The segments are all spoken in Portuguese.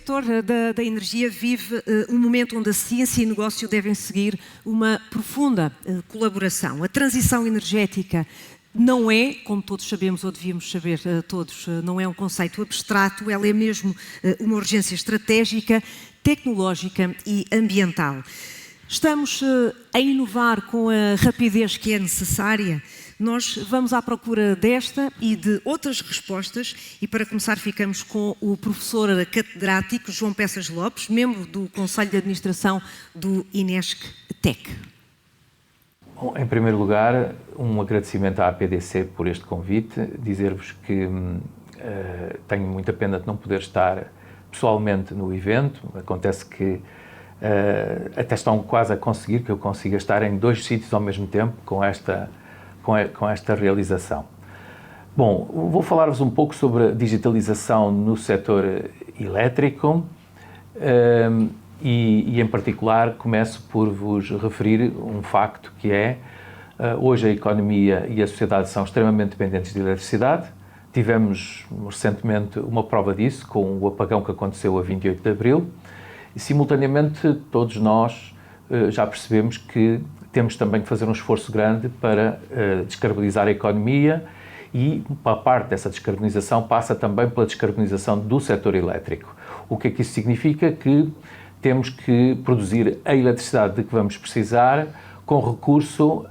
setor da energia vive um momento onde a ciência e o negócio devem seguir uma profunda colaboração. A transição energética não é, como todos sabemos ou devíamos saber todos, não é um conceito abstrato, ela é mesmo uma urgência estratégica, tecnológica e ambiental. Estamos a inovar com a rapidez que é necessária. Nós vamos à procura desta e de outras respostas e para começar ficamos com o professor catedrático João Peças Lopes, membro do Conselho de Administração do Inesc Tech. Bom, em primeiro lugar, um agradecimento à APDC por este convite, dizer-vos que tenho muita pena de não poder estar pessoalmente no evento, acontece que até estão quase a conseguir que eu consiga estar em 2 sítios ao mesmo tempo com esta realização. Bom, vou falar-vos um pouco sobre a digitalização no setor elétrico e em particular começo por vos referir um facto que é hoje a economia e a sociedade são extremamente dependentes de eletricidade. Tivemos recentemente uma prova disso com o apagão que aconteceu a 28 de Abril e simultaneamente todos nós já percebemos que temos também que fazer um esforço grande para descarbonizar a economia e a parte dessa descarbonização passa também pela descarbonização do setor elétrico. O que é que isso significa? Que temos que produzir a eletricidade de que vamos precisar com recurso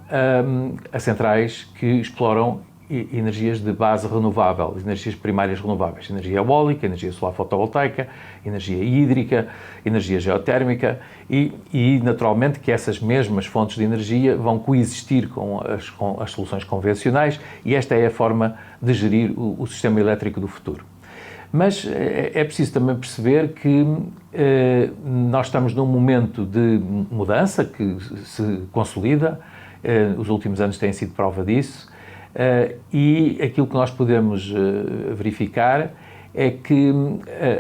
a centrais que exploram energias de base renovável, energias primárias renováveis, energia eólica, energia solar fotovoltaica, energia hídrica, energia geotérmica e naturalmente que essas mesmas fontes de energia vão coexistir com as soluções convencionais e esta é a forma de gerir o sistema elétrico do futuro. Mas é preciso também perceber que nós estamos num momento de mudança que se consolida, os últimos anos têm sido prova disso, e aquilo que nós podemos verificar é que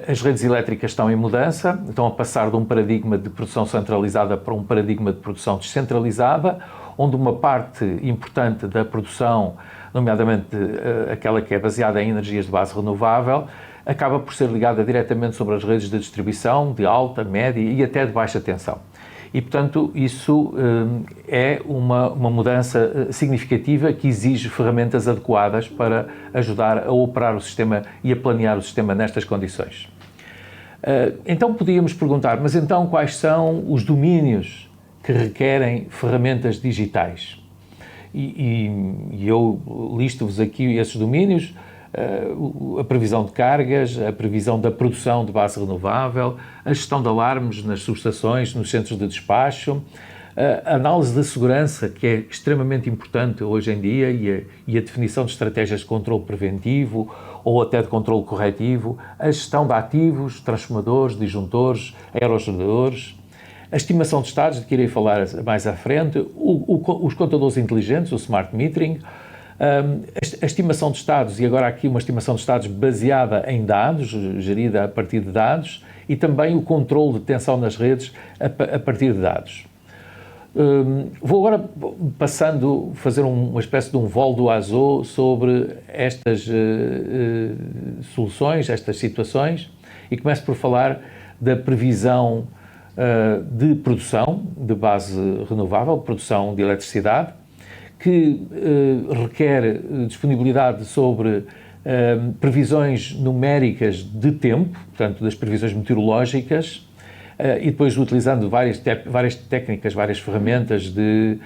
as redes elétricas estão em mudança, estão a passar de um paradigma de produção centralizada para um paradigma de produção descentralizada, onde uma parte importante da produção, nomeadamente aquela que é baseada em energias de base renovável, acaba por ser ligada diretamente sobre as redes de distribuição de alta, média e até de baixa tensão. E, portanto, isso é uma mudança significativa que exige ferramentas adequadas para ajudar a operar o sistema e a planear o sistema nestas condições. Então, podíamos perguntar, mas então quais são os domínios que requerem ferramentas digitais? E eu listo-vos aqui esses domínios, a previsão de cargas, a previsão da produção de base renovável, a gestão de alarmes nas subestações, nos centros de despacho, a análise da segurança, que é extremamente importante hoje em dia, e a definição de estratégias de controle preventivo ou até de controle corretivo, a gestão de ativos, transformadores, disjuntores, aerogeradores, a estimação de estados, de que irei falar mais à frente, os contadores inteligentes, o smart metering, a estimação de estados, e agora aqui uma estimação de estados baseada em dados, gerida a partir de dados, e também o controle de tensão nas redes a partir de dados. Vou agora fazer uma espécie de um vol do azul sobre estas soluções, estas situações, e começo por falar da previsão de produção de base renovável, produção de eletricidade, que requer disponibilidade sobre previsões numéricas de tempo, portanto, das previsões meteorológicas, e depois utilizando várias técnicas, várias ferramentas de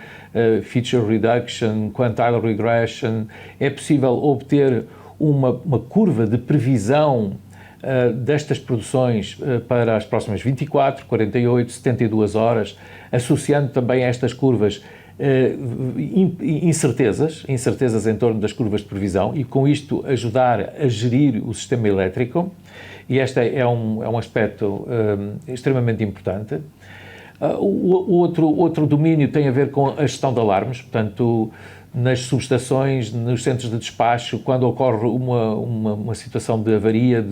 feature reduction, quantile regression, é possível obter uma curva de previsão destas produções para as próximas 24, 48, 72 horas, associando também a estas curvas incertezas em torno das curvas de previsão e com isto ajudar a gerir o sistema elétrico, e este é um aspecto extremamente importante. O outro domínio tem a ver com a gestão de alarmes, portanto, nas subestações, nos centros de despacho, quando ocorre uma situação de avaria,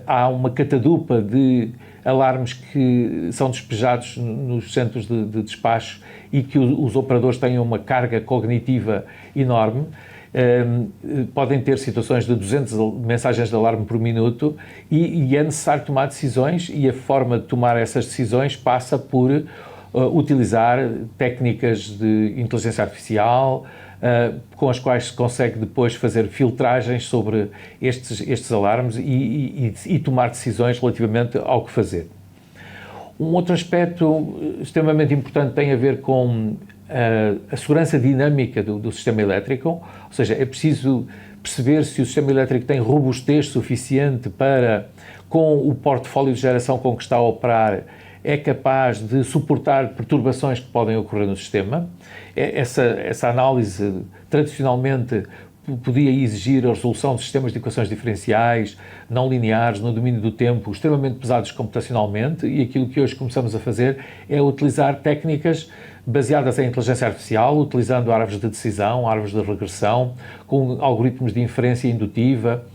há uma catadupa de alarmes que são despejados nos centros de despacho e que os operadores têm uma carga cognitiva enorme, podem ter situações de 200 mensagens de alarme por minuto e é necessário tomar decisões, e a forma de tomar essas decisões passa por utilizar técnicas de inteligência artificial, com as quais se consegue depois fazer filtragens sobre estes alarmes e tomar decisões relativamente ao que fazer. Um outro aspecto extremamente importante tem a ver com a segurança dinâmica do sistema elétrico, ou seja, é preciso perceber se o sistema elétrico tem robustez suficiente para, com o portfólio de geração com que está a operar, é capaz de suportar perturbações que podem ocorrer no sistema. Essa análise, tradicionalmente, podia exigir a resolução de sistemas de equações diferenciais, não lineares, no domínio do tempo, extremamente pesados computacionalmente, e aquilo que hoje começamos a fazer é utilizar técnicas baseadas em inteligência artificial, utilizando árvores de decisão, árvores de regressão, com algoritmos de inferência indutiva,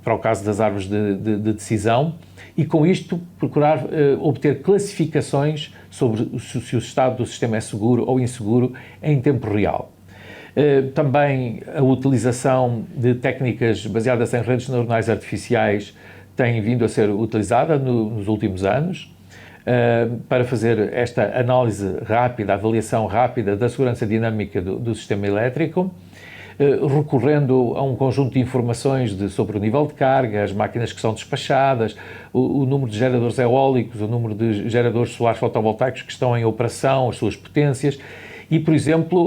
para o caso das árvores de decisão, e com isto procurar obter classificações sobre se o estado do sistema é seguro ou inseguro em tempo real. Também a utilização de técnicas baseadas em redes neuronais artificiais tem vindo a ser utilizada nos últimos anos para fazer esta análise rápida, avaliação rápida da segurança dinâmica do sistema elétrico, recorrendo a um conjunto de informações sobre o nível de carga, as máquinas que são despachadas, o número de geradores eólicos, o número de geradores solares fotovoltaicos que estão em operação, as suas potências. E, por exemplo,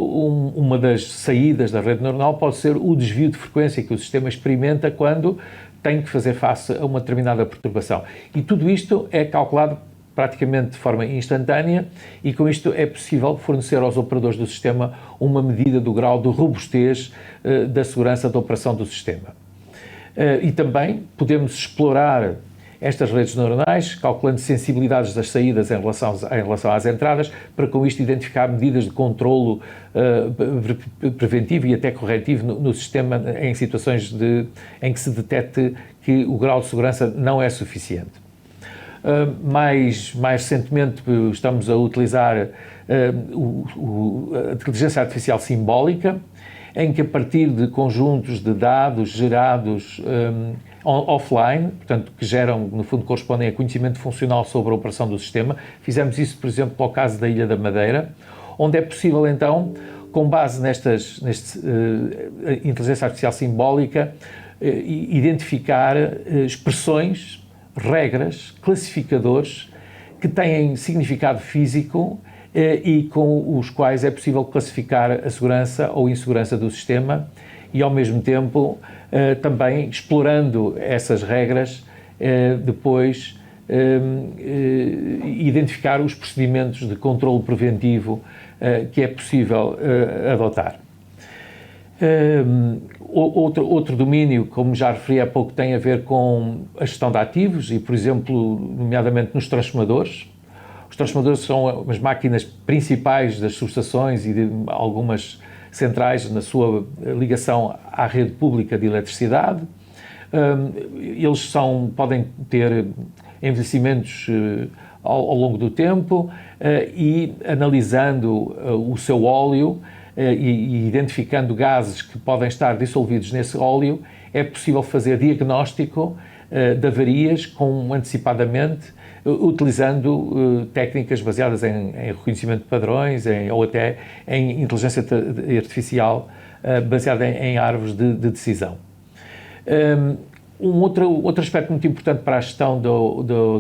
uma das saídas da rede neuronal pode ser o desvio de frequência que o sistema experimenta quando tem que fazer face a uma determinada perturbação. E tudo isto é calculado praticamente de forma instantânea, e com isto é possível fornecer aos operadores do sistema uma medida do grau de robustez da segurança da operação do sistema. E também podemos explorar estas redes neuronais, calculando sensibilidades das saídas em relação às entradas, para com isto identificar medidas de controlo preventivo e até corretivo no sistema em situações em que se detecte que o grau de segurança não é suficiente. Mais recentemente estamos a utilizar a inteligência artificial simbólica, em que a partir de conjuntos de dados gerados offline, portanto, que geram, no fundo, correspondem a conhecimento funcional sobre a operação do sistema. Fizemos isso, por exemplo, para o caso da Ilha da Madeira, onde é possível, então, com base nesta inteligência artificial simbólica, identificar expressões, regras, classificadores que têm significado físico e com os quais é possível classificar a segurança ou insegurança do sistema e, ao mesmo tempo, também explorando essas regras, depois identificar os procedimentos de controlo preventivo que é possível adotar. Outro domínio, como já referi há pouco, tem a ver com a gestão de ativos e, por exemplo, nomeadamente nos transformadores. Os transformadores são as máquinas principais das subestações e de algumas centrais na sua ligação à rede pública de eletricidade. Eles podem ter envelhecimentos ao longo do tempo e, analisando o seu óleo e identificando gases que podem estar dissolvidos nesse óleo, é possível fazer diagnóstico de avarias antecipadamente, utilizando técnicas baseadas em reconhecimento de padrões ou até em inteligência artificial baseada em árvores de decisão. Outro aspecto muito importante para a gestão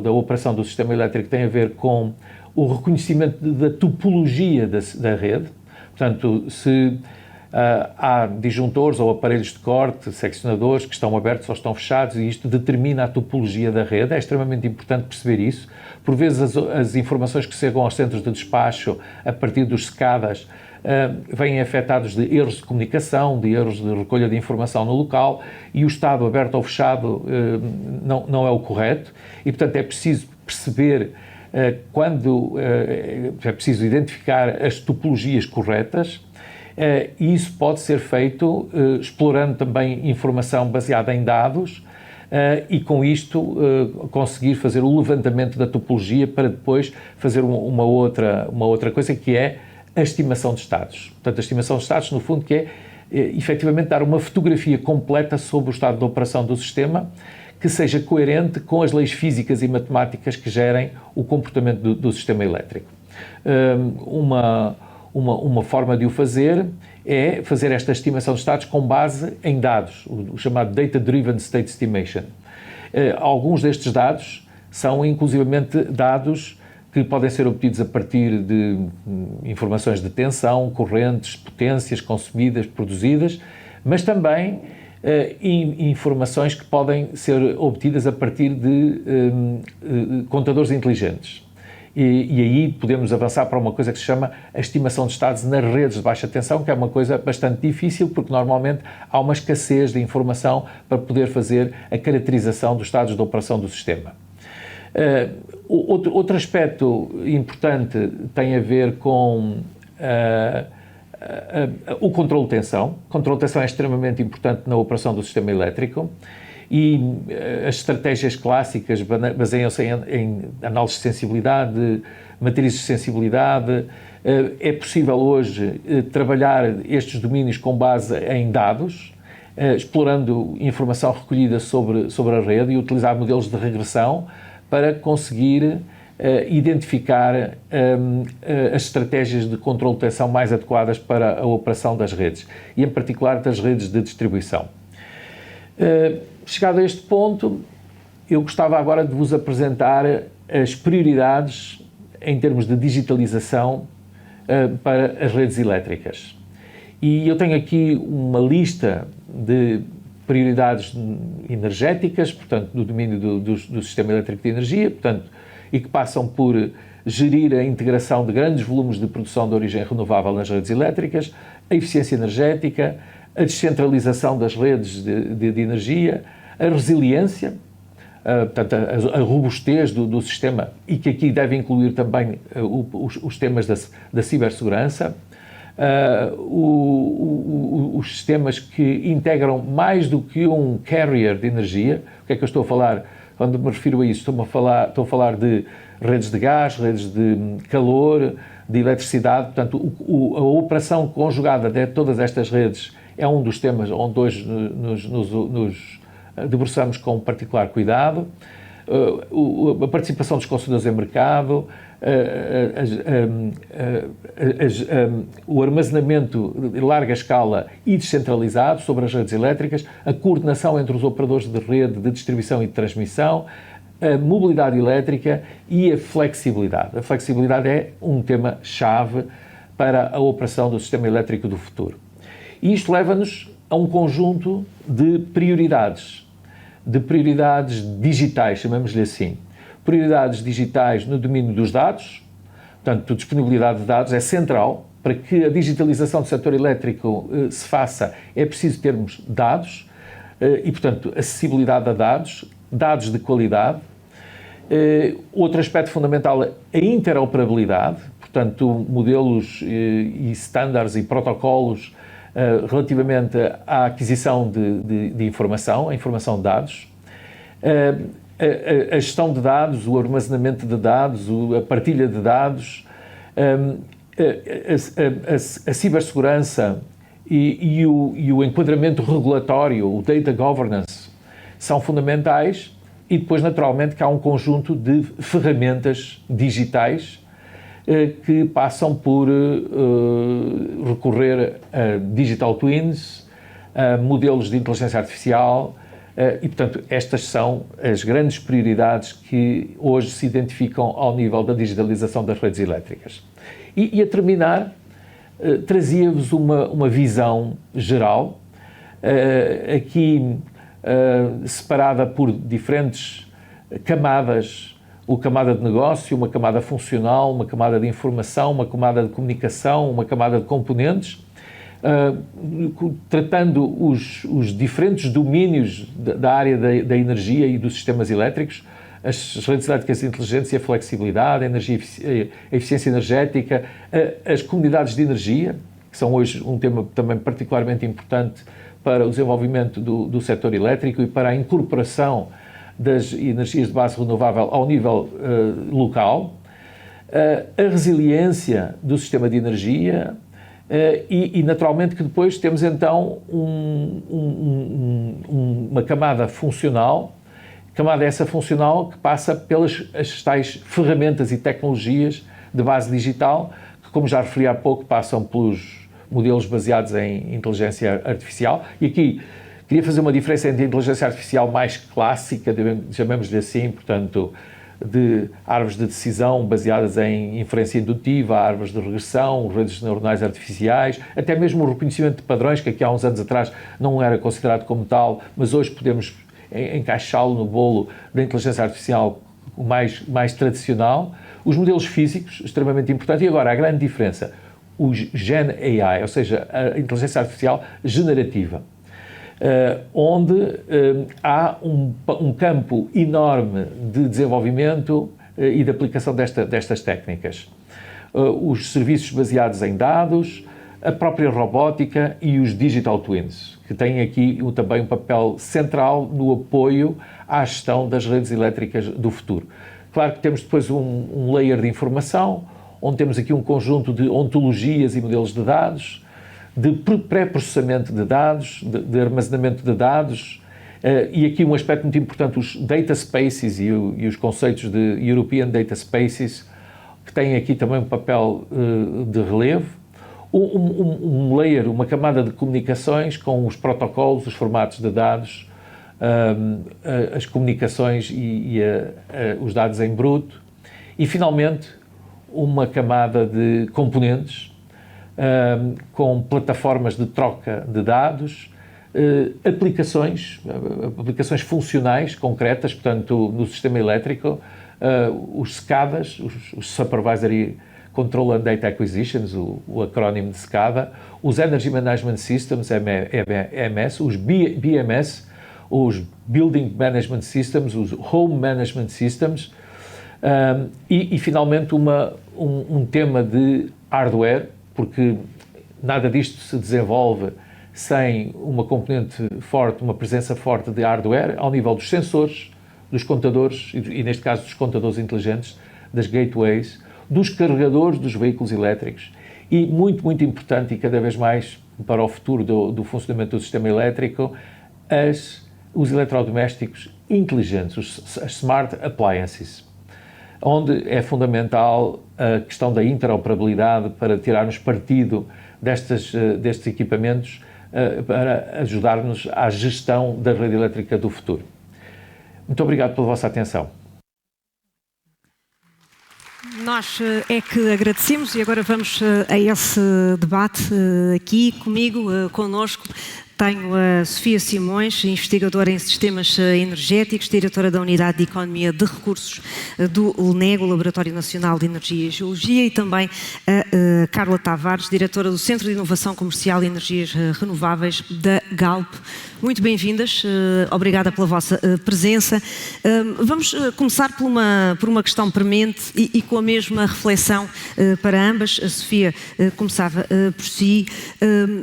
da operação do sistema elétrico tem a ver com o reconhecimento da topologia da rede. Portanto, se há disjuntores ou aparelhos de corte, seccionadores que estão abertos ou estão fechados, e isto determina a topologia da rede. É extremamente importante perceber isso. Por vezes as informações que chegam aos centros de despacho a partir dos SCADAs vêm afetados de erros de comunicação, de erros de recolha de informação no local, e o estado aberto ou fechado não é o correto, e portanto é preciso perceber quando é preciso identificar as topologias corretas, e isso pode ser feito explorando também informação baseada em dados e com isto conseguir fazer o levantamento da topologia para depois fazer uma outra coisa, que é a estimação de estados. Portanto, a estimação de estados, no fundo, que é efetivamente dar uma fotografia completa sobre o estado de operação do sistema, que seja coerente com as leis físicas e matemáticas que gerem o comportamento do sistema elétrico. Uma forma de o fazer é fazer esta estimação de estados com base em dados, o chamado Data Driven State Estimation. Alguns destes dados são inclusivamente dados que podem ser obtidos a partir de informações de tensão, correntes, potências consumidas, produzidas, mas também informações que podem ser obtidas a partir de contadores inteligentes. E aí podemos avançar para uma coisa que se chama a estimação de estados nas redes de baixa tensão, que é uma coisa bastante difícil, porque normalmente há uma escassez de informação para poder fazer a caracterização dos estados de operação do sistema. Outro aspecto importante tem a ver com o controle de tensão. O controle de tensão é extremamente importante na operação do sistema elétrico e as estratégias clássicas baseiam-se em análise de sensibilidade, matrizes de sensibilidade. É possível hoje trabalhar estes domínios com base em dados, explorando informação recolhida sobre a rede e utilizar modelos de regressão para conseguir identificar as estratégias de controle de tensão mais adequadas para a operação das redes, e em particular das redes de distribuição. Chegado a este ponto, eu gostava agora de vos apresentar as prioridades em termos de digitalização para as redes elétricas. E eu tenho aqui uma lista de prioridades energéticas, portanto, do domínio do sistema elétrico de energia, portanto, e que passam por gerir a integração de grandes volumes de produção de origem renovável nas redes elétricas, a eficiência energética, a descentralização das redes de energia, a resiliência, portanto, a robustez do sistema, e que aqui deve incluir também os temas da cibersegurança, os sistemas que integram mais do que um carrier de energia. O que é que eu estou a falar? Quando me refiro a isso, estou a falar de redes de gás, redes de calor, de eletricidade. Portanto, a operação conjugada de todas estas redes é um dos temas onde hoje nos debruçamos com particular cuidado. A participação dos consumidores em mercado, o armazenamento de larga escala e descentralizado sobre as redes elétricas, a coordenação entre os operadores de rede de distribuição e de transmissão, a mobilidade elétrica e a flexibilidade. A flexibilidade é um tema-chave para a operação do sistema elétrico do futuro. E isto leva-nos a um conjunto de prioridades digitais, chamamos-lhe assim. Prioridades digitais no domínio dos dados, portanto, a disponibilidade de dados é central. Para que a digitalização do setor elétrico se faça, é preciso termos dados e, portanto, acessibilidade a dados de qualidade. Outro aspecto fundamental é a interoperabilidade, portanto, modelos e estándares e protocolos relativamente à aquisição de informação, a informação de dados, a gestão de dados, o armazenamento de dados, a partilha de dados, a cibersegurança e o enquadramento regulatório, o data governance, são fundamentais. E depois, naturalmente, que há um conjunto de ferramentas digitais que passam por recorrer a digital twins, a modelos de inteligência artificial e, portanto, estas são as grandes prioridades que hoje se identificam ao nível da digitalização das redes elétricas. E a terminar, trazia-vos uma visão geral, aqui separada por diferentes camadas, uma camada de negócio, uma camada funcional, uma camada de informação, uma camada de comunicação, uma camada de componentes, tratando os diferentes domínios da área da energia e dos sistemas elétricos, as redes elétricas inteligentes e a flexibilidade, a eficiência energética, as comunidades de energia, que são hoje um tema também particularmente importante para o desenvolvimento do setor elétrico e para a incorporação das energias de base renovável ao nível local, a resiliência do sistema de energia E naturalmente que depois temos então uma camada funcional, essa funcional que passa pelas as tais ferramentas e tecnologias de base digital, que, como já referi há pouco, passam pelos modelos baseados em inteligência artificial. E aqui queria fazer uma diferença entre a inteligência artificial mais clássica, chamemos-lhe assim, portanto, de árvores de decisão baseadas em inferência indutiva, árvores de regressão, redes neuronais artificiais, até mesmo o reconhecimento de padrões, que aqui há uns anos atrás não era considerado como tal, mas hoje podemos encaixá-lo no bolo da inteligência artificial mais tradicional. Os modelos físicos, extremamente importante. E agora, a grande diferença, o Gen AI, ou seja, a inteligência artificial generativa, onde há um campo enorme de desenvolvimento e de aplicação destas técnicas. Os serviços baseados em dados, a própria robótica e os digital twins, que têm aqui também um papel central no apoio à gestão das redes elétricas do futuro. Claro que temos depois um layer de informação, onde temos aqui um conjunto de ontologias e modelos de dados, de pré-processamento de dados, de armazenamento de dados, e aqui um aspecto muito importante, os data spaces e os conceitos de European Data Spaces, que têm aqui também um papel de relevo. Um layer, uma camada de comunicações com os protocolos, os formatos de dados, as comunicações e os dados em bruto. E, finalmente, uma camada de componentes com plataformas de troca de dados, aplicações funcionais, concretas, portanto, no sistema elétrico, os SCADAs, os Supervisory Control and Data Acquisitions, o acrónimo de SCADA, os Energy Management Systems, EMS, os BMS, os Building Management Systems, os Home Management Systems, e finalmente um tema de hardware, porque nada disto se desenvolve sem uma componente forte, uma presença forte de hardware, ao nível dos sensores, dos contadores, e neste caso dos contadores inteligentes, das gateways, dos carregadores dos veículos elétricos, e muito, muito importante, e cada vez mais para o futuro do funcionamento do sistema elétrico, os eletrodomésticos inteligentes, as smart appliances, onde é fundamental a questão da interoperabilidade para tirarmos partido destes equipamentos, para ajudar-nos à gestão da rede elétrica do futuro. Muito obrigado pela vossa atenção. Nós é que agradecemos e agora vamos a esse debate aqui comigo, connosco. Tenho a Sofia Simões, investigadora em sistemas energéticos, diretora da Unidade de Economia de Recursos do LNEG, o Laboratório Nacional de Energia e Geologia, e também a Carla Tavares, diretora do Centro de Inovação Comercial e Energias Renováveis da Galp. Muito bem-vindas, obrigada pela vossa presença. Vamos começar por uma questão premente e com a mesma reflexão para ambas. A Sofia começava por si.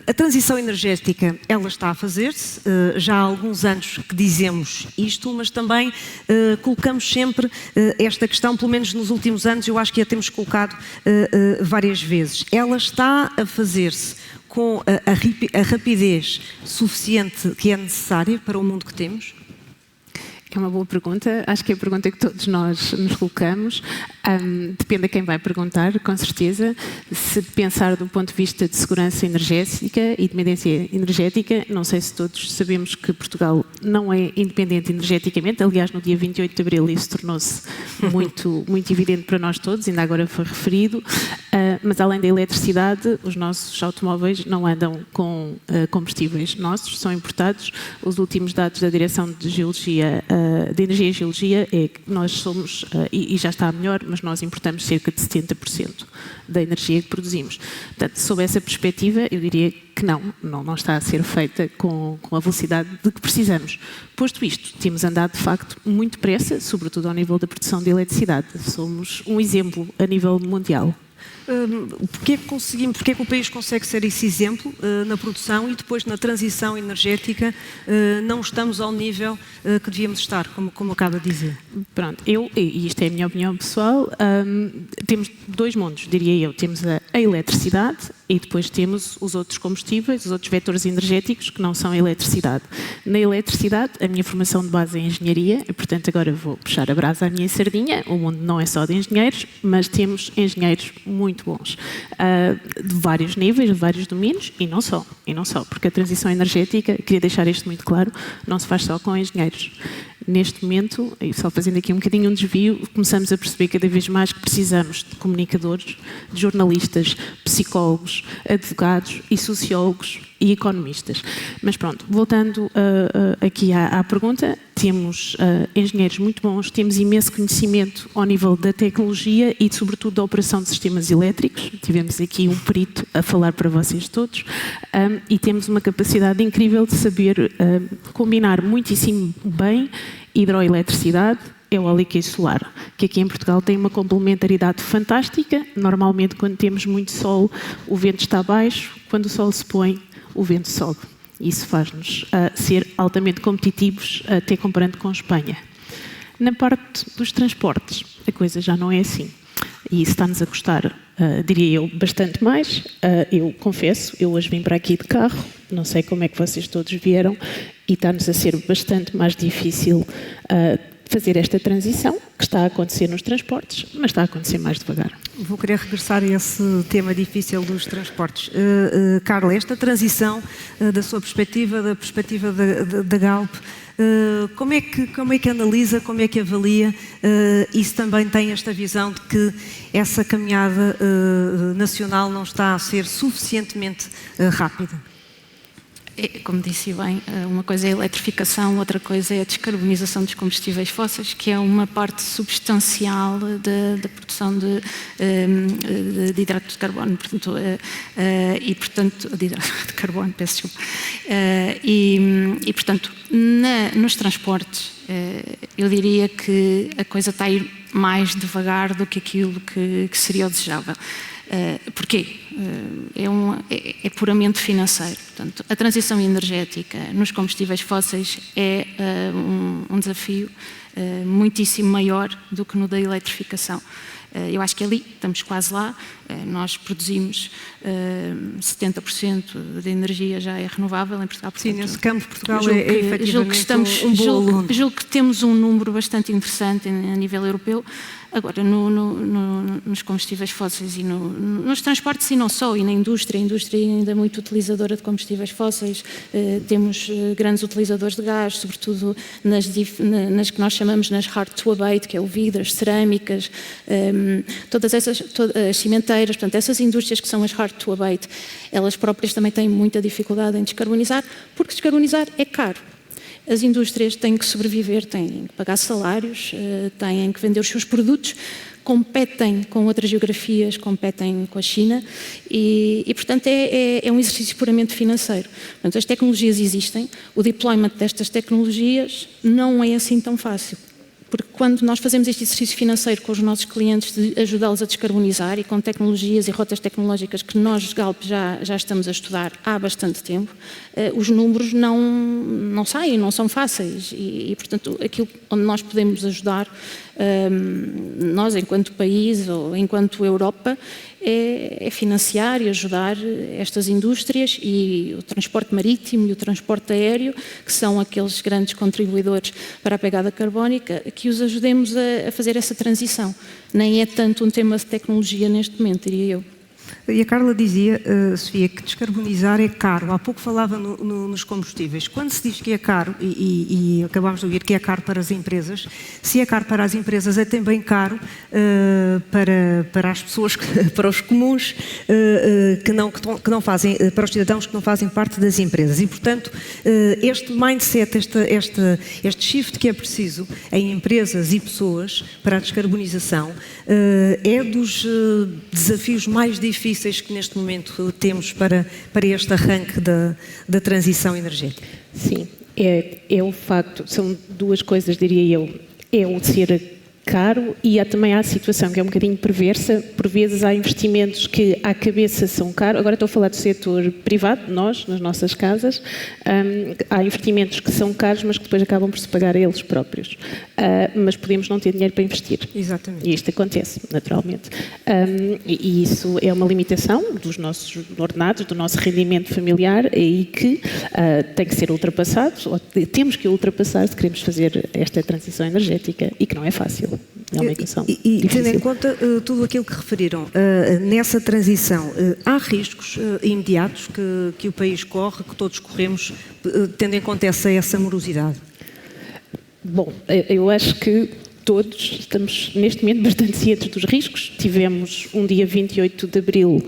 A transição energética, ela está a fazer-se, já há alguns anos que dizemos isto, mas também colocamos sempre esta questão, pelo menos nos últimos anos, eu acho que a temos colocado várias vezes. Ela está a fazer-se com a rapidez suficiente que é necessária para o mundo que temos? É uma boa pergunta, acho que é a pergunta que todos nós nos colocamos. Depende a quem vai perguntar, com certeza. Se pensar do ponto de vista de segurança energética e dependência energética, não sei se todos sabemos que Portugal não é independente energeticamente. Aliás, no dia 28 de abril isso tornou-se muito evidente para nós todos, ainda agora foi referido. Mas além da eletricidade, os nossos automóveis não andam com combustíveis nossos, são importados. Os últimos dados da Direção de Geologia, de Energia e Geologia, é que nós somos, e já está melhor, mas nós importamos cerca de 70% da energia que produzimos. Portanto, sob essa perspectiva, eu diria que não está a ser feita com a velocidade de que precisamos. Posto isto, temos andado de facto muito depressa, sobretudo ao nível da produção de eletricidade. Somos um exemplo a nível mundial. Porquê é que o país consegue ser esse exemplo na produção e depois na transição energética não estamos ao nível que devíamos estar, como acaba de dizer? Pronto, e isto é a minha opinião pessoal, temos dois mundos, diria eu. Temos a a eletricidade e depois temos os outros combustíveis, os outros vetores energéticos que não são a eletricidade. Na eletricidade, a minha formação de base é engenharia e, portanto, agora vou puxar a brasa à minha sardinha. O mundo não é só de engenheiros, mas temos engenheiros muito bons, de vários níveis, de vários domínios e não só, porque a transição energética, queria deixar isto muito claro, não se faz só com engenheiros. Neste momento, e só fazendo aqui um bocadinho um desvio, começamos a perceber cada vez mais que precisamos de comunicadores, de jornalistas, psicólogos, advogados e sociólogos e economistas. Mas pronto, voltando aqui à pergunta, temos engenheiros muito bons, temos imenso conhecimento ao nível da tecnologia e, sobretudo, da operação de sistemas elétricos. Tivemos aqui um perito a falar para vocês todos e temos uma capacidade incrível de saber combinar muitíssimo bem hidroeletricidade, eólica e solar, que aqui em Portugal tem uma complementaridade fantástica. Normalmente, quando temos muito sol, o vento está baixo, quando o sol se põe, o vento sobe. Isso faz-nos ser altamente competitivos, até comparando com Espanha. Na parte dos transportes, a coisa já não é assim. E isso está-nos a custar, diria eu, bastante mais. Eu confesso, eu hoje vim para aqui de carro, não sei como é que vocês todos vieram, e está-nos a ser bastante mais difícil fazer esta transição, que está a acontecer nos transportes, mas está a acontecer mais devagar. Vou querer regressar a esse tema difícil dos transportes. Carla, esta transição, da sua perspectiva, da perspectiva da Galp, como é que analisa, como é que avalia e se também tem esta visão de que essa caminhada nacional não está a ser suficientemente rápida? Como disse bem, uma coisa é a eletrificação, outra coisa é a descarbonização dos combustíveis fósseis, que é uma parte substancial da produção de hidrato de carbono, portanto, de hidrato de carbono, peço desculpa. Portanto, nos transportes, eu diria que a coisa está a ir mais devagar do que aquilo que seria o desejável. Porquê? É puramente financeiro. Portanto, a transição energética nos combustíveis fósseis é um desafio muitíssimo maior do que no da eletrificação. Eu acho que ali estamos quase lá. Nós produzimos 70% da energia já é renovável em Portugal. Portanto, sim, nesse campo Portugal é efetivamente um bom aluno. Julgo que temos um número bastante interessante a nível europeu. Agora, nos combustíveis fósseis e nos transportes e não só, e na indústria, a indústria ainda é muito utilizadora de combustíveis fósseis, temos grandes utilizadores de gás, sobretudo nas que nós chamamos nas hard to abate, que é o vidro, as cerâmicas, todas as cimenteiras, portanto, essas indústrias que são as hard to abate, elas próprias também têm muita dificuldade em descarbonizar, porque descarbonizar é caro. As indústrias têm que sobreviver, têm que pagar salários, têm que vender os seus produtos, competem com outras geografias, competem com a China e portanto, é um exercício puramente financeiro. Portanto, as tecnologias existem, o deployment destas tecnologias não é assim tão fácil. Porque quando nós fazemos este exercício financeiro com os nossos clientes de ajudá-los a descarbonizar e com tecnologias e rotas tecnológicas que nós, Galp, já estamos a estudar há bastante tempo, os números não saem, não são fáceis e, portanto, aquilo onde nós podemos ajudar, nós enquanto país ou enquanto Europa, é financiar e ajudar estas indústrias e o transporte marítimo e o transporte aéreo, que são aqueles grandes contribuidores para a pegada carbónica, que os ajudemos a fazer essa transição. Nem é tanto um tema de tecnologia neste momento, diria eu. E a Carla dizia, Sofia, que descarbonizar é caro. Há pouco falava nos combustíveis. Quando se diz que é caro, e acabámos de ouvir que é caro para as empresas, se é caro para as empresas, é também caro para as pessoas, para os comuns, que não fazem, para os cidadãos que não fazem parte das empresas. E, portanto, este mindset, este shift que é preciso em empresas e pessoas para a descarbonização, é dos desafios mais difíceis que neste momento temos para este arranque da transição energética. Sim, é o facto, são duas coisas, diria eu. É o ser caro e também há a situação que é um bocadinho perversa. Por vezes há investimentos que à cabeça são caros. Agora estou a falar do setor privado, nós, nas nossas casas. Há investimentos que são caros, mas que depois acabam por se pagar a eles próprios. Mas podemos não ter dinheiro para investir. Exatamente. E isto acontece, naturalmente. E isso é uma limitação dos nossos ordenados, do nosso rendimento familiar e que tem que ser ultrapassado, ou temos que ultrapassar se queremos fazer esta transição energética e que não é fácil. É uma equação e tendo em conta tudo aquilo que referiram, nessa transição, há riscos imediatos que o país corre, que todos corremos, tendo em conta essa morosidade? Bom, eu acho que todos estamos neste momento bastante cientes dos riscos. Tivemos um dia 28 de abril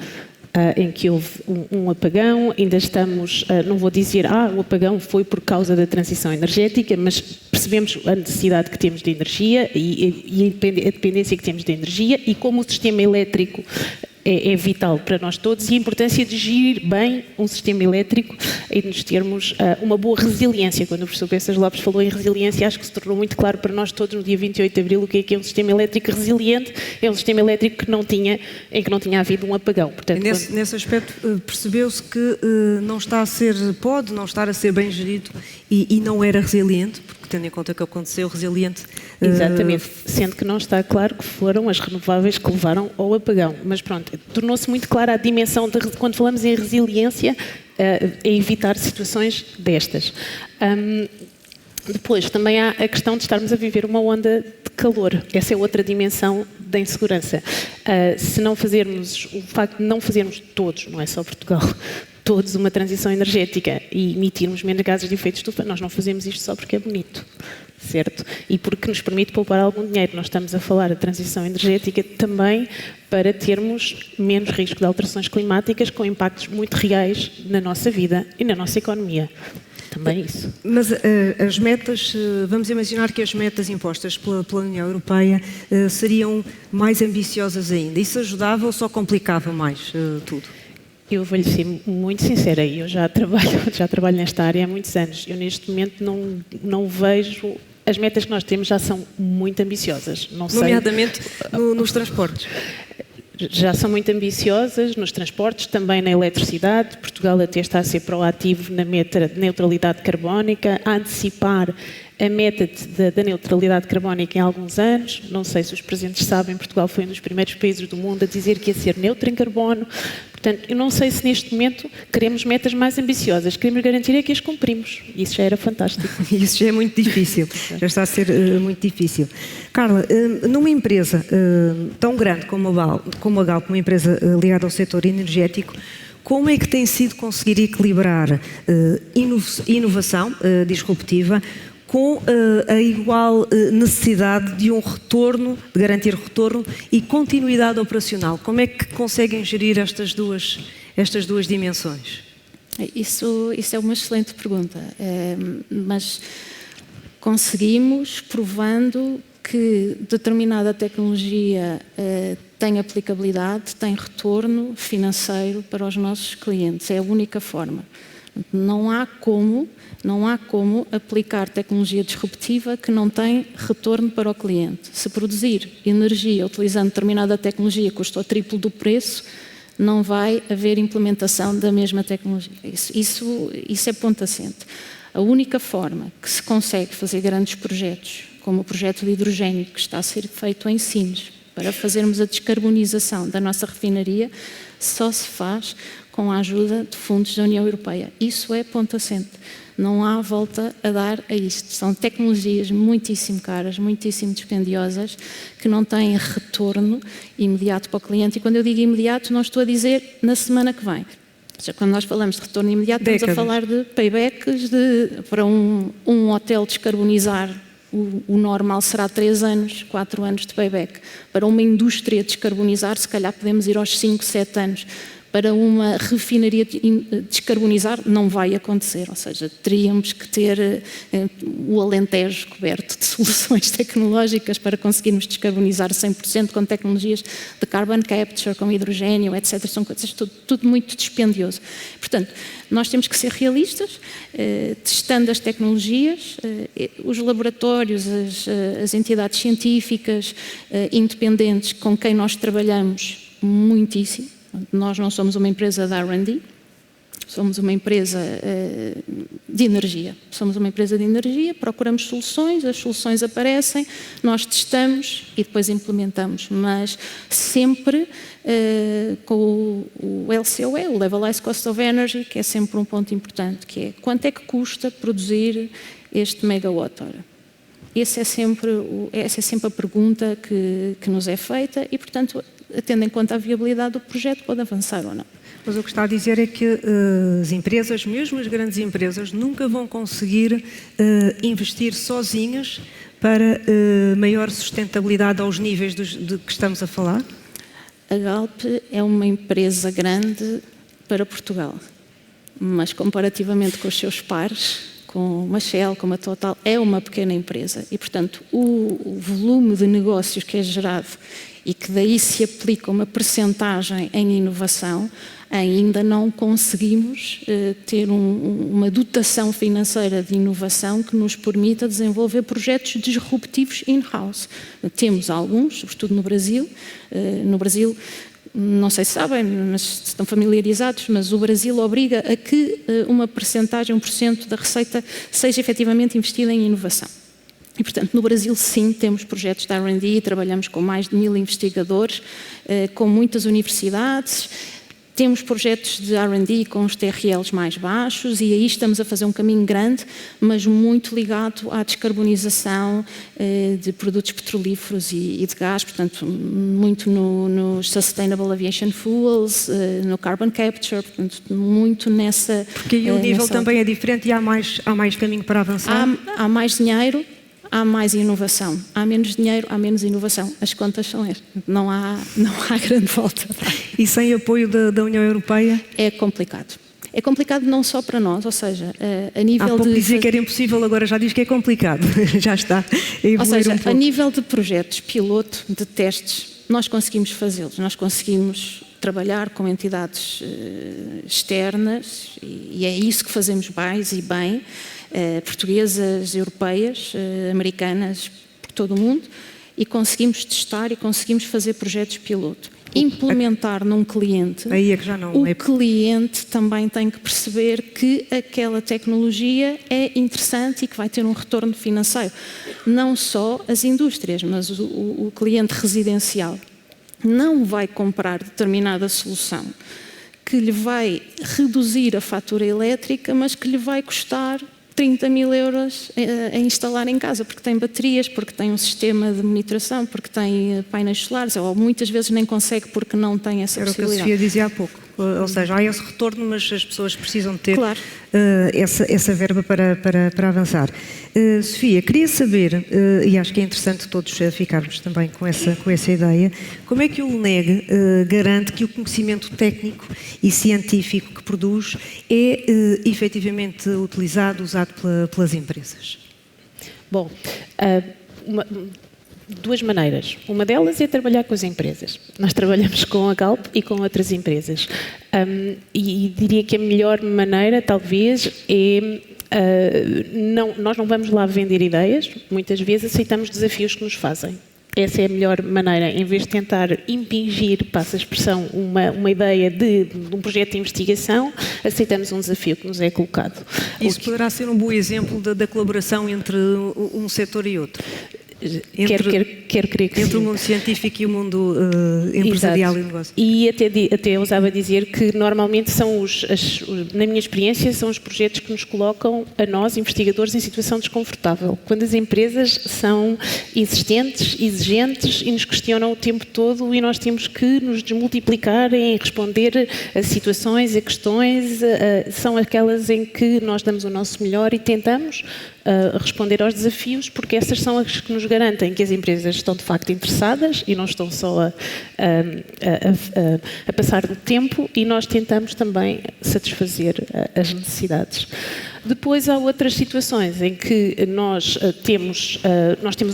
em que houve um apagão, ainda estamos, não vou dizer, o apagão foi por causa da transição energética, mas percebemos a necessidade que temos de energia e a dependência que temos de energia e como o sistema elétrico é vital para nós todos e a importância de gerir bem um sistema elétrico e de nos termos uma boa resiliência. Quando o professor Peças Lopes falou em resiliência, acho que se tornou muito claro para nós todos no dia 28 de abril o que é um sistema elétrico resiliente, é um sistema elétrico em que não tinha havido um apagão. Portanto, nesse aspecto percebeu-se que pode não estar a ser bem gerido e não era resiliente, porque tendo em conta que aconteceu, resiliente... Exatamente, sendo que não está claro que foram as renováveis que levaram ao apagão. Mas pronto, tornou-se muito clara a dimensão de quando falamos em resiliência, é evitar situações destas. Depois, também há a questão de estarmos a viver uma onda de calor. Essa é outra dimensão da insegurança. Se não fazermos, o facto de não fazermos todos, não é só Portugal, todos uma transição energética e emitirmos menos gases de efeito de estufa, nós não fazemos isto só porque é bonito, certo? E porque nos permite poupar algum dinheiro. Nós estamos a falar da transição energética também para termos menos risco de alterações climáticas com impactos muito reais na nossa vida e na nossa economia. Também isso. Mas as metas, vamos imaginar que as metas impostas pela União Europeia seriam mais ambiciosas ainda. Isso ajudava ou só complicava mais tudo? Eu vou-lhe ser muito sincera, eu já trabalho nesta área há muitos anos. Eu neste momento não vejo... As metas que nós temos já são muito ambiciosas. Nomeadamente nos transportes. Já são muito ambiciosas nos transportes, também na eletricidade. Portugal até está a ser proativo na meta de neutralidade carbónica, a antecipar a meta da neutralidade carbónica em alguns anos. Não sei se os presentes sabem, Portugal foi um dos primeiros países do mundo a dizer que ia ser neutro em carbono. Portanto, eu não sei se neste momento queremos metas mais ambiciosas. Queremos garantir que as cumprimos. Isso já era fantástico. Isso já é muito difícil. Já está a ser muito difícil. Carla, numa empresa tão grande como a Galp, uma empresa ligada ao setor energético, como é que tem sido conseguir equilibrar inovação disruptiva com a igual necessidade de um retorno, de garantir retorno e continuidade operacional? Como é que conseguem gerir estas duas dimensões? Isso é uma excelente pergunta, mas conseguimos provando que determinada tecnologia tem aplicabilidade, tem retorno financeiro para os nossos clientes. É a única forma. Não há como aplicar tecnologia disruptiva que não tem retorno para o cliente. Se produzir energia utilizando determinada tecnologia custa o triplo do preço, não vai haver implementação da mesma tecnologia. Isso é ponto assente. A única forma que se consegue fazer grandes projetos, como o projeto de hidrogênio que está a ser feito em Sines, para fazermos a descarbonização da nossa refinaria, só se faz com a ajuda de fundos da União Europeia. Isso é ponto assente. Não há volta a dar a isto. São tecnologias muitíssimo caras, muitíssimo dispendiosas, que não têm retorno imediato para o cliente. E quando eu digo imediato, não estou a dizer na semana que vem. Ou seja, quando nós falamos de retorno imediato, estamos a falar de paybacks para um hotel descarbonizar. O normal será 3 anos, 4 anos de payback. Para uma indústria descarbonizar, se calhar podemos ir aos 5, 7 anos. para uma refinaria descarbonizar não vai acontecer, ou seja, teríamos que ter o Alentejo coberto de soluções tecnológicas para conseguirmos descarbonizar 100% com tecnologias de carbon capture, com hidrogênio, etc. São coisas tudo muito dispendioso. Portanto, nós temos que ser realistas, testando as tecnologias, os laboratórios, as entidades científicas independentes com quem nós trabalhamos muitíssimo. Nós não somos uma empresa de R&D, somos uma empresa de energia. Somos uma empresa de energia, procuramos soluções, as soluções aparecem, nós testamos e depois implementamos, mas sempre com o LCOE, o Levelized Cost of Energy, que é sempre um ponto importante, que é quanto é que custa produzir este megawatt-hora. Essa é sempre a pergunta que nos é feita e, portanto, tendo em conta a viabilidade do projeto, pode avançar ou não. Mas o que está a dizer é que as empresas, mesmo as grandes empresas, nunca vão conseguir investir sozinhas para maior sustentabilidade aos níveis de que estamos a falar? A Galp é uma empresa grande para Portugal, mas comparativamente com os seus pares, com uma Shell, com uma Total, é uma pequena empresa e, portanto, o volume de negócios que é gerado e que daí se aplica uma percentagem em inovação, ainda não conseguimos ter uma dotação financeira de inovação que nos permita desenvolver projetos disruptivos in-house. Temos alguns, sobretudo no Brasil. No Brasil, não sei se sabem, mas estão familiarizados, mas o Brasil obriga a que uma percentagem, 1% da receita seja efetivamente investida em inovação. E, portanto, no Brasil, sim, temos projetos de R&D, trabalhamos com mais de 1000 investigadores, com muitas universidades, temos projetos de R&D com os TRLs mais baixos e aí estamos a fazer um caminho grande, mas muito ligado à descarbonização de produtos petrolíferos e de gás, portanto, muito nos Sustainable Aviation Fuels, no Carbon Capture, portanto, muito nessa... Porque aí o nível também é diferente e há mais caminho para avançar? Há mais dinheiro, há mais inovação. Há menos dinheiro, há menos inovação. As contas são estas. Não há grande volta. E sem apoio da União Europeia? É complicado. É complicado não só para nós, ou seja, a nível Há pouco dizer que era impossível, agora já diz que é complicado. Já está a evoluir. Ou seja, um pouco. A nível de projetos, piloto, de testes, nós conseguimos fazê-los. Nós conseguimos trabalhar com entidades externas e é isso que fazemos mais e bem. Portuguesas, europeias, americanas, por todo o mundo, e conseguimos testar e conseguimos fazer projetos piloto. Implementar num cliente, aí é que já não o cliente também tem que perceber que aquela tecnologia é interessante e que vai ter um retorno financeiro. Não só as indústrias, mas o cliente residencial não vai comprar determinada solução que lhe vai reduzir a fatura elétrica, mas que lhe vai custar 30 mil euros a instalar em casa, porque tem baterias, porque tem um sistema de monitoração, porque tem painéis solares, ou muitas vezes nem consegue porque não tem essa possibilidade. Era o que a Sofia dizia há pouco. Ou seja, há esse retorno, mas as pessoas precisam ter claro. essa verba para avançar. Sofia, queria saber, e acho que é interessante todos ficarmos também com essa ideia, como é que o LNEG garante que o conhecimento técnico e científico que produz é efetivamente utilizado, usado pelas empresas? Bom, duas maneiras. Uma delas é trabalhar com as empresas. Nós trabalhamos com a Galp e com outras empresas. E diria que a melhor maneira, talvez, é... nós não vamos lá vender ideias, muitas vezes aceitamos desafios que nos fazem. Essa é a melhor maneira, em vez de tentar impingir, passa a expressão, uma ideia de um projeto de investigação, aceitamos um desafio que nos é colocado. Isso poderá ser um bom exemplo da colaboração entre um setor e outro? Quero crer que entre sim. O mundo científico e o mundo empresarial. Exato. E negócio. E até ousava dizer que normalmente são na minha experiência, são os projetos que nos colocam a nós, investigadores, em situação desconfortável. Quando as empresas são existentes, exigentes e nos questionam o tempo todo e nós temos que nos desmultiplicar em responder a situações, a questões, são aquelas em que nós damos o nosso melhor e tentamos responder aos desafios, porque essas são as que nos garantem que as empresas estão de facto interessadas e não estão só a passar o tempo, e nós tentamos também satisfazer as necessidades. Depois há outras situações em que nós temos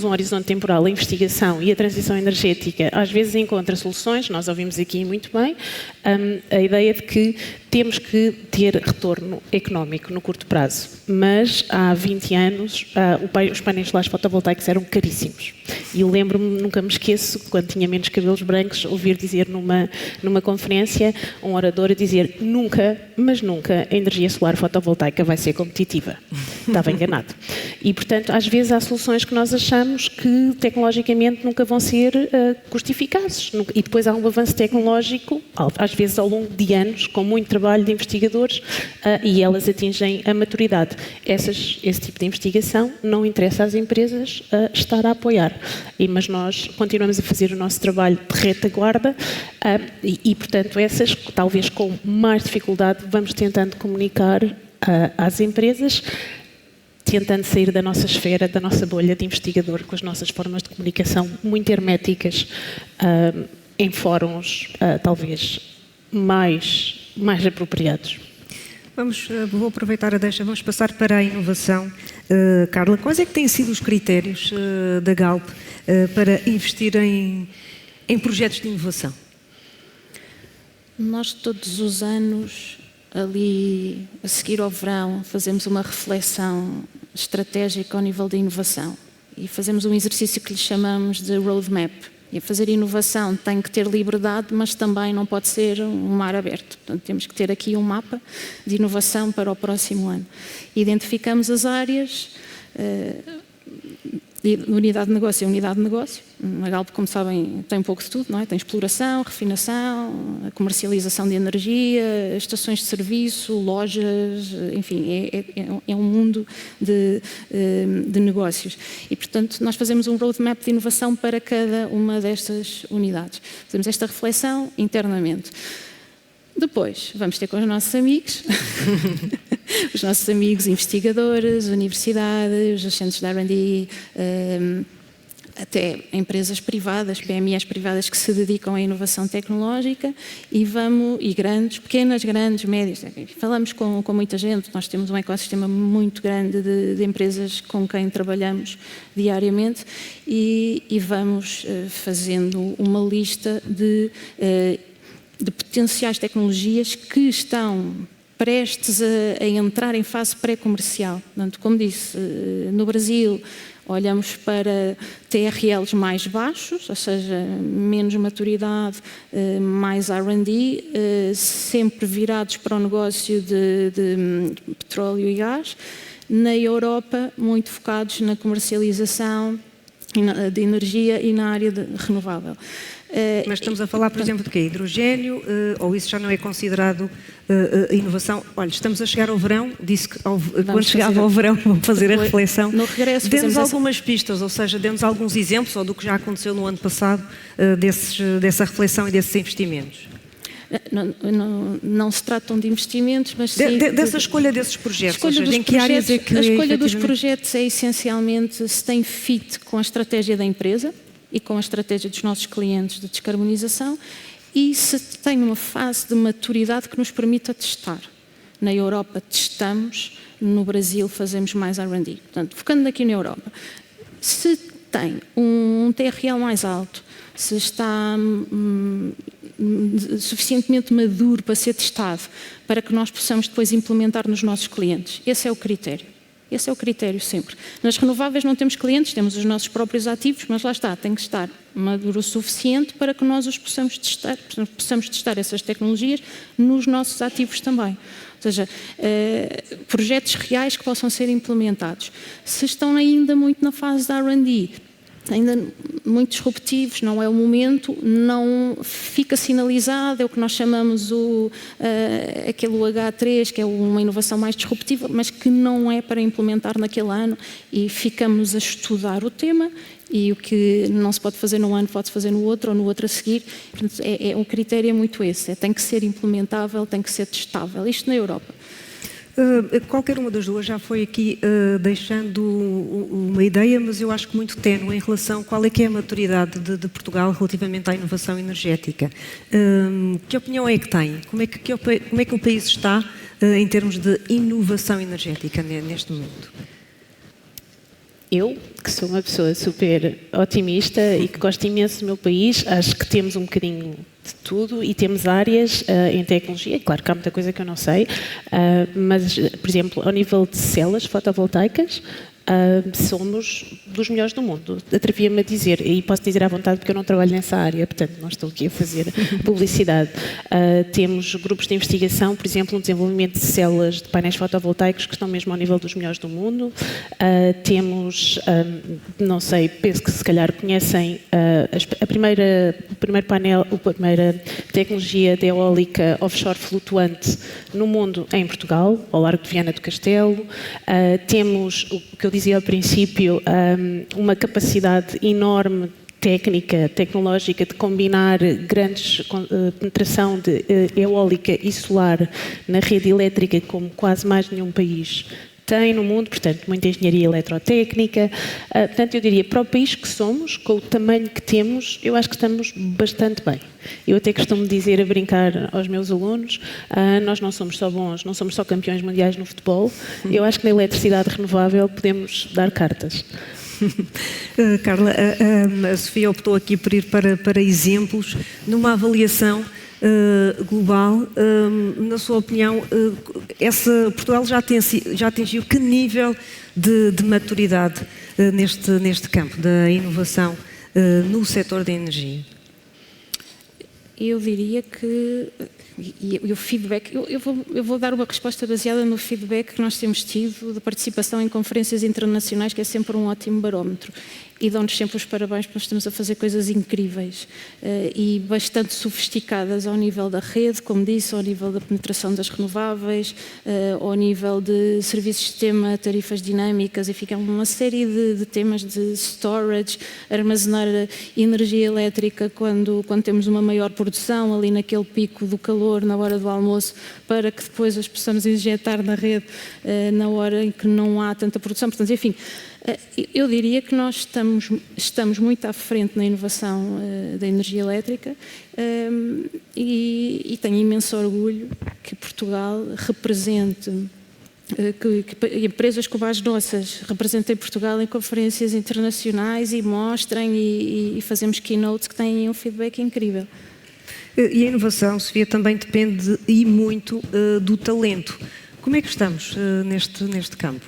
um horizonte temporal, a investigação e a transição energética às vezes encontra soluções. Nós ouvimos aqui muito bem a ideia de que temos que ter retorno económico no curto prazo, mas há 20 anos os painéis solares fotovoltaicos eram caríssimos. E lembro-me, nunca me esqueço, quando tinha menos cabelos brancos, ouvir dizer numa conferência, um orador a dizer: nunca, mas nunca, a energia solar fotovoltaica vai ser competitiva. Estava enganado. E, portanto, às vezes há soluções que nós achamos que tecnologicamente nunca vão ser custificadas. E depois há um avanço tecnológico, às vezes ao longo de anos, com muito trabalho de investigadores, e elas atingem a maturidade. Esse tipo de investigação não interessa às empresas estar a apoiar. Mas nós continuamos a fazer o nosso trabalho de retaguarda e, portanto, essas, talvez com mais dificuldade, vamos tentando comunicar às empresas, tentando sair da nossa esfera, da nossa bolha de investigador, com as nossas formas de comunicação muito herméticas, em fóruns talvez mais apropriados. Vou aproveitar a deixa, vamos passar para a inovação. Carla, quais é que têm sido os critérios da Galp para investir em projetos de inovação? Nós todos os anos, ali a seguir ao verão, fazemos uma reflexão estratégica ao nível da inovação e fazemos um exercício que lhe chamamos de roadmap. E a fazer inovação tem que ter liberdade, mas também não pode ser um mar aberto. Portanto, temos que ter aqui um mapa de inovação para o próximo ano. Identificamos as áreas, unidade de negócio é unidade de negócio. A Galp, como sabem, tem um pouco de tudo, não é? Tem exploração, refinação, a comercialização de energia, estações de serviço, lojas, enfim, é um mundo de negócios. E, portanto, nós fazemos um roadmap de inovação para cada uma destas unidades. Fazemos esta reflexão internamente. Depois, vamos ter com os nossos amigos, os nossos amigos investigadores, universidades, os centros de R&D, até empresas privadas, PMEs privadas que se dedicam à inovação tecnológica e grandes, pequenas, grandes, médias. Falamos com muita gente, nós temos um ecossistema muito grande de empresas com quem trabalhamos diariamente e vamos fazendo uma lista de potenciais tecnologias que estão prestes a entrar em fase pré-comercial. Portanto, como disse, no Brasil olhamos para TRLs mais baixos, ou seja, menos maturidade, mais R&D, sempre virados para o negócio de petróleo e gás. Na Europa, muito focados na comercialização de energia e na área renovável. Mas estamos a falar, por exemplo, de quê? Hidrogênio, ou isso já não é considerado inovação? Olha, estamos a chegar ao verão, disse que quando chegava ao verão vamos fazer a reflexão. No regresso demos algumas pistas, ou seja, demos alguns exemplos, ou do que já aconteceu no ano passado, dessa reflexão e desses investimentos. Não se tratam de investimentos, mas sim... Dessa escolha desses projetos, ou seja, em que áreas é que... A escolha dos projetos é essencialmente se tem fit com a estratégia da empresa e com a estratégia dos nossos clientes de descarbonização e se tem uma fase de maturidade que nos permita testar. Na Europa testamos, no Brasil fazemos mais R&D. Portanto, focando aqui na Europa, se tem um TRL mais alto, se está suficientemente maduro para ser testado, para que nós possamos depois implementar nos nossos clientes. Esse é o critério. Esse é o critério sempre. Nas renováveis não temos clientes, temos os nossos próprios ativos, mas lá está, tem que estar maduro o suficiente para que nós os possamos testar essas tecnologias nos nossos ativos também. Ou seja, projetos reais que possam ser implementados. Se estão ainda muito na fase da R&D, ainda muito disruptivos, não é o momento, não fica sinalizado, é o que nós chamamos aquele H3, que é uma inovação mais disruptiva, mas que não é para implementar naquele ano e ficamos a estudar o tema e o que não se pode fazer num ano pode-se fazer no outro ou no outro a seguir. Portanto, o critério é muito esse, tem que ser implementável, tem que ser testável. Isto na Europa. Qualquer uma das duas já foi aqui deixando uma ideia, mas eu acho que muito ténue em relação a qual é que é a maturidade de Portugal relativamente à inovação energética. Que opinião é que tem? Como é que o país está em termos de inovação energética neste momento? Eu, que sou uma pessoa super otimista e que gosto imenso do meu país, acho que temos um bocadinho de tudo e temos áreas em tecnologia, claro que há muita coisa que eu não sei, mas, por exemplo, ao nível de células fotovoltaicas, somos dos melhores do mundo. Atrevia-me a dizer, e posso dizer à vontade porque eu não trabalho nessa área, portanto não estou aqui a fazer publicidade. Temos grupos de investigação, por exemplo, no desenvolvimento de células de painéis fotovoltaicos que estão mesmo ao nível dos melhores do mundo. Temos, não sei, penso que se calhar conhecem a primeira tecnologia de eólica offshore flutuante no mundo em Portugal, ao Largo de Viana do Castelo. Temos o que eu dizia ao princípio, uma capacidade enorme técnica, tecnológica de combinar grandes penetração de eólica e solar na rede elétrica como quase mais nenhum país tem no mundo, portanto, muita engenharia eletrotécnica. Portanto, eu diria, para o país que somos, com o tamanho que temos, eu acho que estamos bastante bem. Eu até costumo dizer, a brincar aos meus alunos, nós não somos só bons, não somos só campeões mundiais no futebol, eu acho que na eletricidade renovável podemos dar cartas. Carla, a Sofia optou aqui por ir para exemplos numa avaliação global. Na sua opinião, Portugal já atingiu que nível de maturidade neste campo da inovação no setor da energia? Eu diria que e o feedback, eu vou dar uma resposta baseada no feedback que nós temos tido de participação em conferências internacionais, que é sempre um ótimo barómetro. E dão-nos sempre os parabéns, porque nós estamos a fazer coisas incríveis e bastante sofisticadas ao nível da rede, como disse, ao nível da penetração das renováveis, ao nível de serviços de sistema, tarifas dinâmicas, e fica uma série de temas de storage, armazenar energia elétrica quando temos uma maior produção, ali naquele pico do calor, na hora do almoço, para que depois as possamos injetar na rede na hora em que não há tanta produção. Portanto, enfim, eu diria que nós estamos muito à frente na inovação da energia elétrica e tenho imenso orgulho que Portugal represente, que empresas como as nossas representem Portugal em conferências internacionais e mostrem e fazemos keynotes que têm um feedback incrível. E a inovação, Sofia, também depende e muito do talento. Como é que estamos neste campo?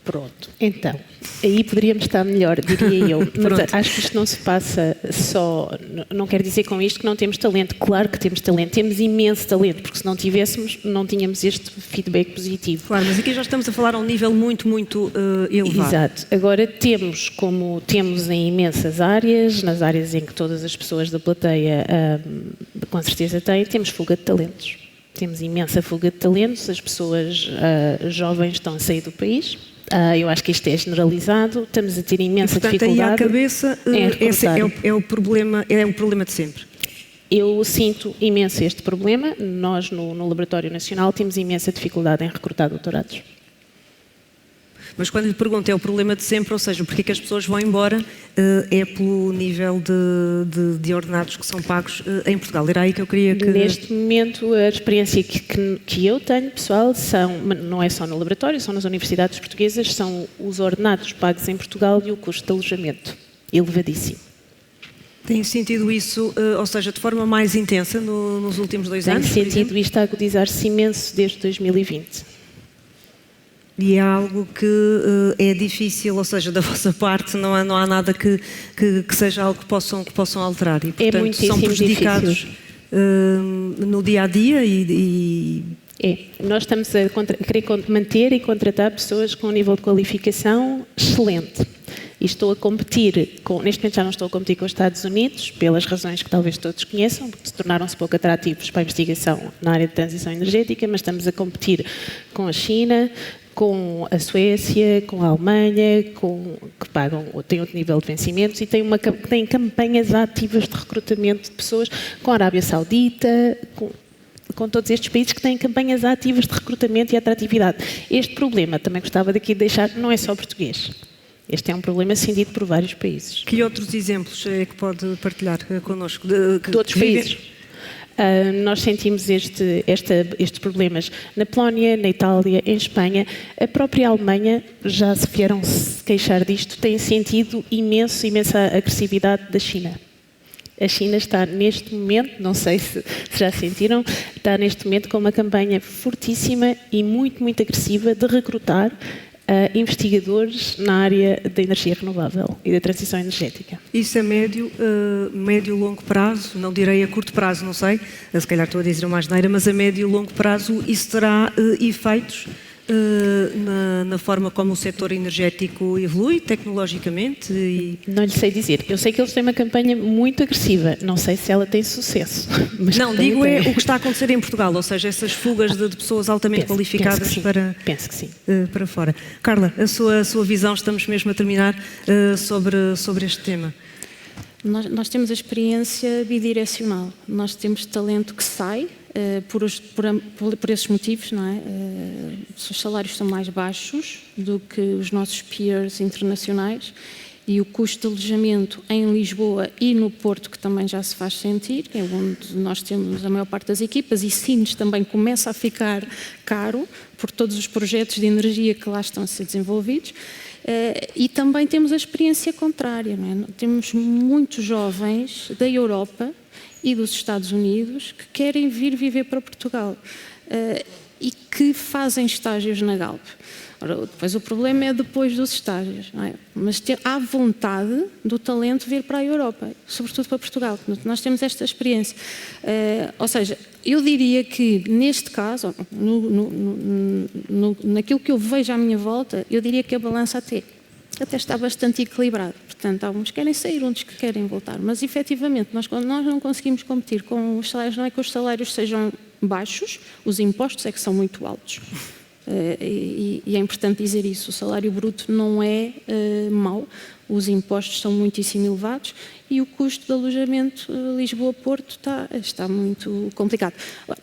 Pronto, então, aí poderíamos estar melhor, diria eu, mas acho que isto não se passa só, não quero dizer com isto que não temos talento, claro que temos talento, temos imenso talento, porque se não tivéssemos, não tínhamos este feedback positivo. Claro, mas aqui já estamos a falar a um nível muito, muito elevado. Exato, agora temos, como temos em imensas áreas, nas áreas em que todas as pessoas da plateia com certeza têm, temos fuga de talentos. Temos imensa fuga de talentos, as pessoas jovens estão a sair do país. Eu acho que isto é generalizado, estamos a ter imensa dificuldade. Aí à cabeça, esse é o problema de sempre. Eu sinto imenso este problema. Nós, no Laboratório Nacional, temos imensa dificuldade em recrutar doutorados. Mas quando lhe pergunto, é o problema de sempre, ou seja, porque é que as pessoas vão embora, é pelo nível de ordenados que são pagos em Portugal. Era aí que eu queria que... Neste momento, a experiência que eu tenho, pessoal, não é só no laboratório, são nas universidades portuguesas, são os ordenados pagos em Portugal e o custo de alojamento, elevadíssimo. Tem sentido isso, ou seja, de forma mais intensa nos últimos 2 anos? Tem sentido isto a agudizar-se imenso desde 2020. E é algo que é difícil, ou seja, da vossa parte não há nada que seja algo que possam alterar. E, portanto, é muitíssimo são prejudicados no dia-a-dia Nós estamos a querer manter e contratar pessoas com um nível de qualificação excelente. E estou a competir, neste momento já não estou a competir com os Estados Unidos, pelas razões que talvez todos conheçam, porque tornaram-se pouco atrativos para a investigação na área de transição energética, mas estamos a competir com a China, com a Suécia, com a Alemanha, que pagam ou têm outro nível de vencimentos e têm campanhas ativas de recrutamento de pessoas, com a Arábia Saudita, com todos estes países que têm campanhas ativas de recrutamento e atratividade. Este problema, também gostava daqui de deixar, não é só português. Este é um problema sentido por vários países. Que outros exemplos é que pode partilhar connosco? De outros países? Nós sentimos estes problemas na Polónia, na Itália, em Espanha. A própria Alemanha, já se vieram se queixar disto, tem sentido imensa agressividade da China. A China está neste momento, não sei se já sentiram, está neste momento com uma campanha fortíssima e muito agressiva de recrutar investigadores na área da energia renovável e da transição energética. Isso a médio e longo prazo, não direi a curto prazo, não sei, se calhar estou a dizer uma asneira, mas a médio e longo prazo isso terá efeitos na forma como o setor energético evolui tecnologicamente? Não lhe sei dizer. Eu sei que eles têm uma campanha muito agressiva. Não sei se ela tem sucesso. Mas não, digo é o que está a acontecer em Portugal, ou seja, essas fugas de pessoas altamente qualificadas penso que sim. Para fora. Carla, a sua visão, estamos mesmo a terminar, sobre este tema. Nós temos a experiência bidirecional. Nós temos talento que sai por esses motivos, não é? Os salários são mais baixos do que os nossos peers internacionais e o custo de alojamento em Lisboa e no Porto, que também já se faz sentir, é onde nós temos a maior parte das equipas, e Sines também começa a ficar caro por todos os projetos de energia que lá estão a ser desenvolvidos. E também temos a experiência contrária, não é? Temos muitos jovens da Europa e dos Estados Unidos que querem vir viver para Portugal e que fazem estágios na Galp. Ora, depois o problema é depois dos estágios, não é? Mas há vontade do talento vir para a Europa, sobretudo para Portugal. Nós temos esta experiência. Ou seja, eu diria que neste caso, naquilo que eu vejo à minha volta, eu diria que a balança até está bastante equilibrada. Portanto, há uns que querem sair, outros que querem voltar. Mas, efetivamente, nós não conseguimos competir com os salários, não é que os salários sejam baixos, os impostos é que são muito altos. E é importante dizer isso, o salário bruto não é mau, os impostos são muitíssimo elevados e o custo de alojamento Lisboa-Porto está muito complicado.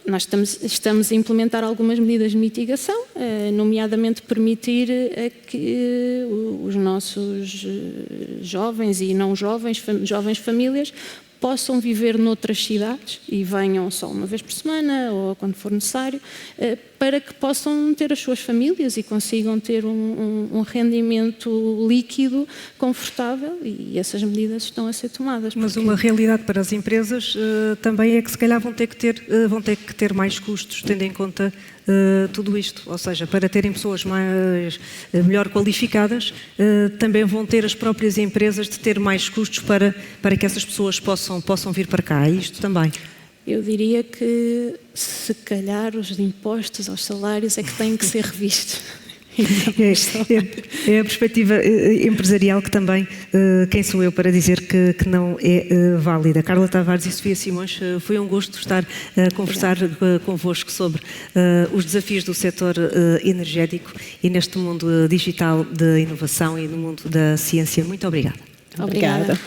Nós estamos a implementar algumas medidas de mitigação, nomeadamente permitir que os nossos jovens e não jovens famílias possam viver noutras cidades e venham só uma vez por semana ou quando for necessário, para que possam ter as suas famílias e consigam ter um rendimento líquido, confortável, e essas medidas estão a ser tomadas. Mas uma realidade para as empresas também é que se calhar vão ter que ter mais custos, tendo em conta tudo isto, ou seja, para terem pessoas melhor qualificadas, também vão ter as próprias empresas de ter mais custos para que essas pessoas possam vir para cá, isto também. Eu diria que, se calhar, os impostos aos salários é que têm que ser revistos. É a perspectiva empresarial que também, quem sou eu para dizer que não é válida. Carla Tavares e Sofia Simões, foi um gosto estar a conversar convosco sobre os desafios do setor energético e neste mundo digital de inovação e no mundo da ciência. Muito obrigada. Obrigada.